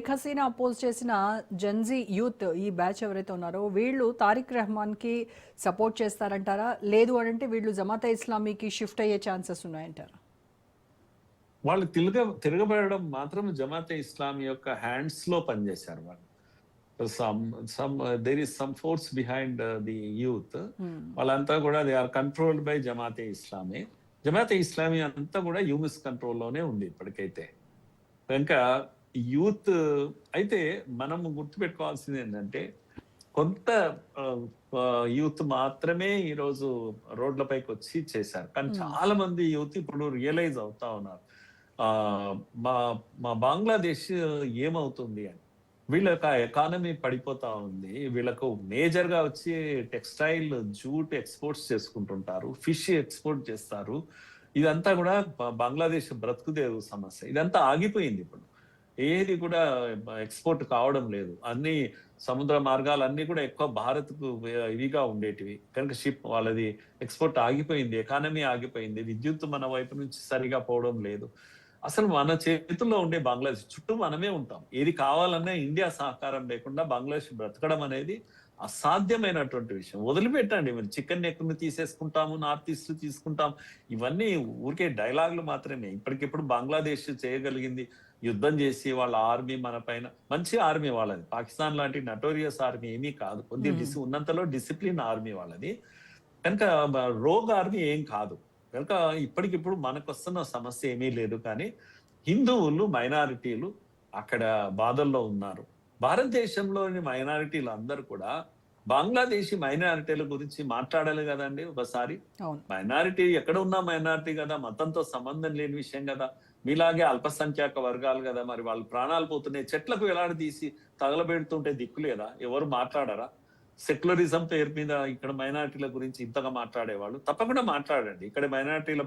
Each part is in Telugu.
షేక్ హసీనా అపోజ్ చేసిన జెన్జీ యూత్ ఈ బ్యాచ్ ఎవరైతే ఉన్నారో వీళ్ళు తారిక్ రెహమాన్కి సపోర్ట్ చేస్తారంటారా? లేదు అంటే వీళ్ళు జమాతే ఇస్లామీకి షిఫ్ట్ అయ్యే ఛాన్సెస్ ఉన్నాయంటారా? వాళ్ళు తిరగబడడం మాత్రం జమాతే ఇస్లామీ యొక్క హ్యాండ్స్ లో పనిచేశారు వాళ్ళు. There is some force behind the youth. వాళ్ళంతా కూడా they are controlled by Jamaat e Islami. Jamaat e Islami అంతా కూడా యూనిస్ కంట్రోల్లోనే ఉంది ఇప్పటికైతే. కనుక యూత్ అయితే మనం గుర్తుపెట్టుకోవాల్సింది ఏంటంటే కొంత యూత్ మాత్రమే ఈరోజు రోడ్లపైకి వచ్చి చేశారు. కానీ చాలా మంది యూత్ ఇప్పుడు రియలైజ్ అవుతా ఉన్నారు మా మా బంగ్లాదేశ్ ఏమవుతుంది అని. వీళ్ళకి ఎకానమీ పడిపోతా ఉంది. వీళ్ళకు మేజర్ గా వచ్చి టెక్స్టైల్, జూట్ ఎక్స్పోర్ట్స్ చేసుకుంటుంటారు, ఫిష్ ఎక్స్పోర్ట్ చేస్తారు. ఇదంతా కూడా బంగ్లాదేశ్ బ్రతుకుదేవు సమస్య. ఇదంతా ఆగిపోయింది. ఇప్పుడు ఏది కూడా ఎక్స్పోర్ట్ కావడం లేదు. అన్ని సముద్ర మార్గాలన్నీ కూడా ఎక్కువ భారత్కు ఇవిగా ఉండేటివి. కనుక షిప్ వాళ్ళది ఎక్స్పోర్ట్ ఆగిపోయింది, ఎకానమీ ఆగిపోయింది. విద్యుత్ మన వైపు నుంచి సరిగా పోవడం లేదు. అసలు మన చేతుల్లో ఉండే బంగ్లాదేశ్ చుట్టూ మనమే ఉంటాం. ఏది కావాలన్నా ఇండియా సహకారం లేకుండా బంగ్లాదేశ్ బ్రతకడం అనేది అసాధ్యమైనటువంటి విషయం. వదిలిపెట్టండి, మీరు చికెన్ నెక్ను తీసేసుకుంటాము, నార్త్ ఈస్ట్ తీసుకుంటాం, ఇవన్నీ ఊరికే డైలాగులు మాత్రమే. ఇప్పటికిప్పుడు బంగ్లాదేశ్ చేయగలిగింది యుద్ధం చేసి వాళ్ళ ఆర్మీ మన పైన, మంచి ఆర్మీ వాళ్ళది, పాకిస్తాన్ లాంటి నటోరియస్ ఆర్మీ ఏమీ కాదు. కొద్దిగా ఉన్నంతలో డిసిప్లిన్ ఆర్మీ వాళ్ళది. కనుక రోగ్ ఆర్మీ ఏం కాదు. కనుక ఇప్పటికిప్పుడు మనకు వస్తున్న సమస్య ఏమీ లేదు. కానీ హిందువులు, మైనారిటీలు అక్కడ బాధల్లో ఉన్నారు. భారతదేశంలోని మైనారిటీలు అందరూ కూడా బంగ్లాదేశీ మైనారిటీల గురించి మాట్లాడాలి కదండి ఒకసారి. మైనారిటీ ఎక్కడ ఉన్నా మైనారిటీ కదా, మతంతో సంబంధం లేని విషయం కదా. మీలాగే అల్పసంఖ్యాక వర్గాలు కదా, మరి వాళ్ళు ప్రాణాలు పోతున్నాయి. చెట్లకు ఎలాడదీసి తగలబెడుతుంటే దిక్కులేదా? ఎవరు మాట్లాడరా? సెక్యులరిజం పేరు మీద ఇక్కడ మైనారిటీల గురించి ఇంతగా మాట్లాడేవాళ్ళు తప్పకుండా మాట్లాడండి. ఇక్కడ మైనారిటీల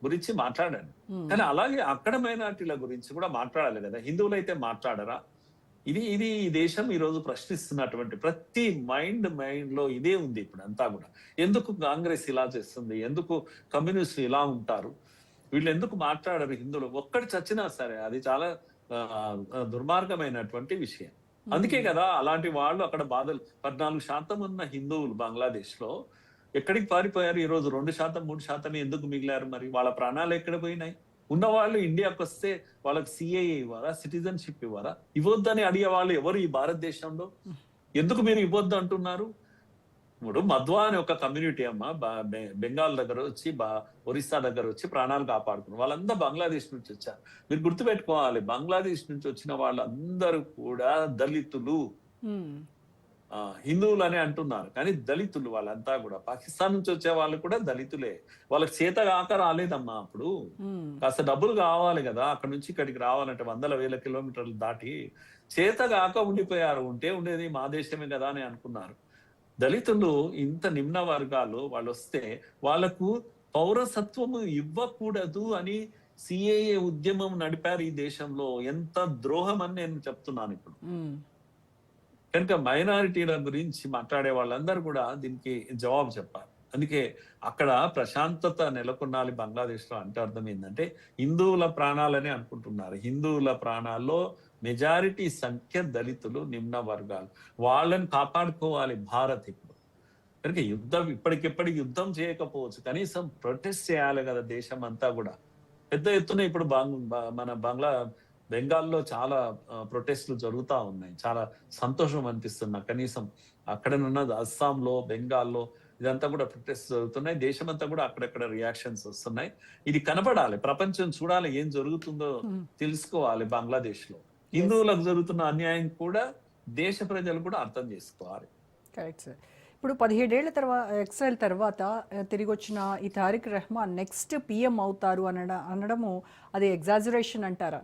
గురించి మాట్లాడండి. కానీ అలాగే అక్కడ మైనారిటీల గురించి కూడా మాట్లాడాలి కదా. హిందువులైతే మాట్లాడరా? ఇది ఇది ఈ దేశం ఈ రోజు ప్రశ్నిస్తున్నటువంటి ప్రతి మైండ్ లో ఇదే ఉంది ఇప్పుడు అంతా కూడా. ఎందుకు కాంగ్రెస్ ఇలా చేస్తుంది? ఎందుకు కమ్యూనిస్టులు ఇలా ఉంటారు? వీళ్ళు ఎందుకు మాట్లాడరు? హిందువులు ఒక్కటి చచ్చినా సరే అది చాలా దుర్మార్గమైనటువంటి విషయం. అందుకే కదా అలాంటి వాళ్ళు అక్కడ బాధలు. 14% ఉన్న హిందువులు బంగ్లాదేశ్ లో ఎక్కడికి పారిపోయారు? ఈ రోజు 2%, 3% ఎందుకు మిగిలారు? మరి వాళ్ళ ప్రాణాలు ఎక్కడ పోయినాయి? ఉన్నవాళ్ళు ఇండియాకి వస్తే వాళ్ళకి సిఏఏ ఇవ్వరా, సిటిజన్షిప్ ఇవ్వరా? ఇవ్వద్దని అడిగే వాళ్ళు ఎవరు ఈ భారతదేశంలో? ఎందుకు మీరు ఇవ్వద్దు అంటున్నారు? ఇప్పుడు మధ్వా అని ఒక కమ్యూనిటీ అమ్మ బెంగాల్ దగ్గర వచ్చి, ఒరిస్సా దగ్గర వచ్చి ప్రాణాలు కాపాడుకున్నారు. వాళ్ళందరూ బంగ్లాదేశ్ నుంచి వచ్చారు. మీరు గుర్తుపెట్టుకోవాలి, బంగ్లాదేశ్ నుంచి వచ్చిన వాళ్ళందరూ కూడా దళితులు. హిందువులు అని అంటున్నారు కానీ దళితులు వాళ్ళంతా కూడా. పాకిస్తాన్ నుంచి వచ్చే వాళ్ళు కూడా దళితులే. వాళ్ళకి చేత కాక రాలేదమ్మా. అప్పుడు కాస్త డబ్బులు కావాలి కదా, అక్కడ నుంచి ఇక్కడికి రావాలంటే 100,000 కిలోమీటర్లు దాటి చేత కాక ఉండిపోయారు. ఉంటే ఉండేది మా దేశమే కదా అని అనుకున్నారు. దళితులు ఇంత నిమ్న వర్గాలు వాళ్ళు వస్తే వాళ్లకు పౌరసత్వము ఇవ్వకూడదు అని సిఏఏ ఉద్యమం నడిపారు ఈ దేశంలో. ఎంత ద్రోహం అని నేను చెప్తున్నాను ఇప్పుడు. కనుక మైనారిటీల గురించి మాట్లాడే వాళ్ళందరూ కూడా దీనికి జవాబు చెప్పాలి. అందుకే అక్కడ ప్రశాంతత నెలకొనాలి బంగ్లాదేశ్ లో అంటే అర్థం ఏంటంటే హిందువుల ప్రాణాలని అనుకుంటున్నారు. హిందువుల ప్రాణాల్లో మెజారిటీ సంఖ్య దళితులు, నిమ్న వర్గాలు. వాళ్ళని కాపాడుకోవాలి భారత్ ఇప్పుడు. కనుక ఇప్పటికిప్పటికి యుద్ధం చేయకపోవచ్చు, కనీసం ప్రొటెస్ట్ చేయాలి కదా దేశం అంతా కూడా. పెద్ద ఎత్తున ఇప్పుడు మన బెంగాల్లో చాలా ప్రొటెస్ట్లు జరుగుతూ ఉన్నాయి. చాలా సంతోషం అనిపిస్తున్నా. కనీసం అక్కడనున్న అస్సాంలో, బెంగాల్లో ఇదంతా కూడా ప్రొటెస్ట్ జరుగుతున్నాయి. దేశమంతా కూడా అక్కడక్కడ రియాక్షన్స్ వస్తున్నాయి. ఇది కనపడాలి, ప్రపంచం చూడాలి, ఏం జరుగుతుందో తెలుసుకోవాలి. బంగ్లాదేశ్ లో హిందువులకు జరుగుతున్న అన్యాయం కూడా దేశ ప్రజలు కూడా అర్థం చేసుకోవాలి. Correct sir. ఇప్పుడు 17 ఏళ్ల తర్వాత ఎక్సైల్ తర్వాత తిరిగి వచ్చిన ఈ తారిక్ రెహమాన్ నెక్స్ట్ పిఎం అవుతారు అనడము అది ఎగ్జాజరేషన్ అంటారా?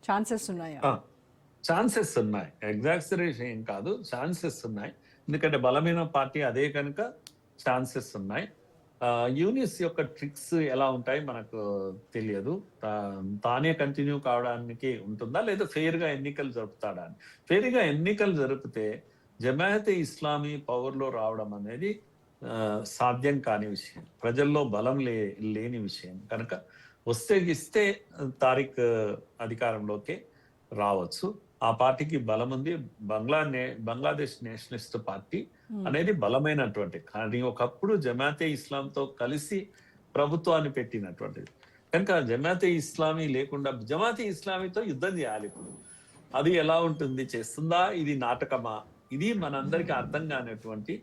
ఛాన్సెస్ ఉన్నాయా? ఛాన్సెస్ ఉన్నాయి. ఎగ్జాజరేషన్ ఏం కాదు, ఛాన్సెస్ ఉన్నాయి. ఎందుకంటే బలమైన పార్టీ అదే కనుక ఛాన్సెస్ ఉన్నాయి. యూనిస్ యొక్క ట్రిక్స్ ఎలా ఉంటాయి మనకు తెలియదు. తానే కంటిన్యూ కావడానికి ఉంటుందా లేదా ఫెయిర్ గా ఎన్నికలు జరుపుతాడా అని. ఫెయిర్ గా ఎన్నికలు జరిపితే జమాయతే ఇస్లామీ పవర్ లో రావడం అనేది సాధ్యం కాని విషయం, ప్రజల్లో బలం లేని విషయం. కనుక వస్తే తారిక్ అధికారంలోకి రావచ్చు. ఆ పార్టీకి బలం ఉంది. బంగ్లాదేశ్ నేషనలిస్ట్ పార్టీ అనేది బలమైనటువంటి, కానీ ఒకప్పుడు జమాతే ఇస్లాంతో కలిసి ప్రభుత్వాన్ని పెట్టినటువంటిది. కనుక జమాతే ఇస్లామీ లేకుండా జమాతే ఇస్లామీతో యుద్ధం చేయాలి ఇప్పుడు. అది ఎలా ఉంటుంది, చేస్తుందా, ఇది నాటకమా, ఇది మనందరికీ అర్థం కానటువంటి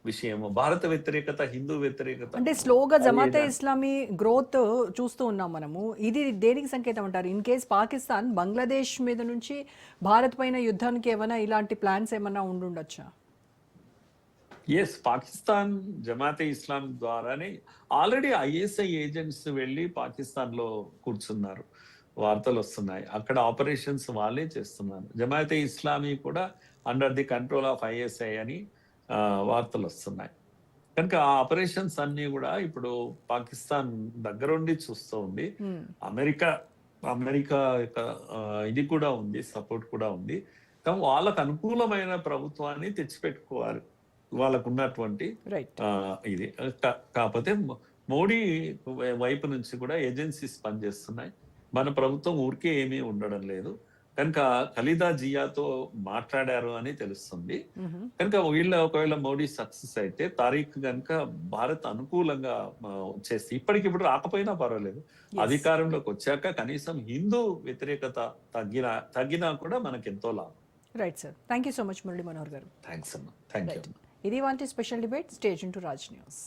విషయము. భారత వ్యతిరేకత, హిందూ వ్యతిరేకత అంటే స్లోగా అది జమాతే ఇస్లామీ గ్రోత్ చూస్తూ ఉన్నాం మనము. ఇది దేనికి సంకేతం అంటారు? ఇన్ కేస్ పాకిస్తాన్ బంగ్లాదేశ్ మీద నుంచి భారత్ పైన యుద్ధానికి ఏమైనా ఇలాంటి ప్లాన్స్ ఏమైనా ఉండుండొచ్చా? ఎస్, పాకిస్తాన్ జమాతే ఇస్లాం ద్వారానే ఆల్రెడీ ఐఎస్ఐ ఏజెంట్స్ వెళ్ళి పాకిస్తాన్ లో కూర్చున్నారు, వార్తలు వస్తున్నాయి. అక్కడ ఆపరేషన్స్ వాళ్ళే చేస్తున్నారు. జమాతే ఇస్లామీ కూడా under the control of ISI అని వార్తలు వస్తున్నాయి. కనుక ఆ ఆపరేషన్స్ అన్ని కూడా ఇప్పుడు పాకిస్తాన్ దగ్గరుండి చూస్తూ ఉంది. అమెరికా యొక్క ఇది కూడా ఉంది, సపోర్ట్ కూడా ఉంది. కానీ వాళ్ళకు అనుకూలమైన ప్రభుత్వాన్ని తెచ్చిపెట్టుకోవాలి, వాళ్ళకు ఉన్నటువంటి ఇది. కాకపోతే మోడీ వైపు నుంచి కూడా ఏజెన్సీస్ పనిచేస్తున్నాయి. మన ప్రభుత్వం ఊరికే ఏమీ ఉండడం లేదు. కనుక ఖలీదా జియాతో మాట్లాడారు అని తెలుస్తుంది. కనుక ఒకవేళ మోడీ సక్సెస్ అయితే తారీఖు కనుక భారత్ అనుకూలంగా చేస్తే, ఇప్పటికిప్పుడు రాకపోయినా పర్వాలేదు, అధికారంలోకి వచ్చాక కనీసం హిందూ వ్యతిరేకత తగ్గినా కూడా మనకి ఎంతో లాభం. Right sir, thank you so much Murali Manohar garu. Thanks అమ్మా, థ్యాంక్ యూ. ఇది వాంటి special debate. Stay tuned to Raj news.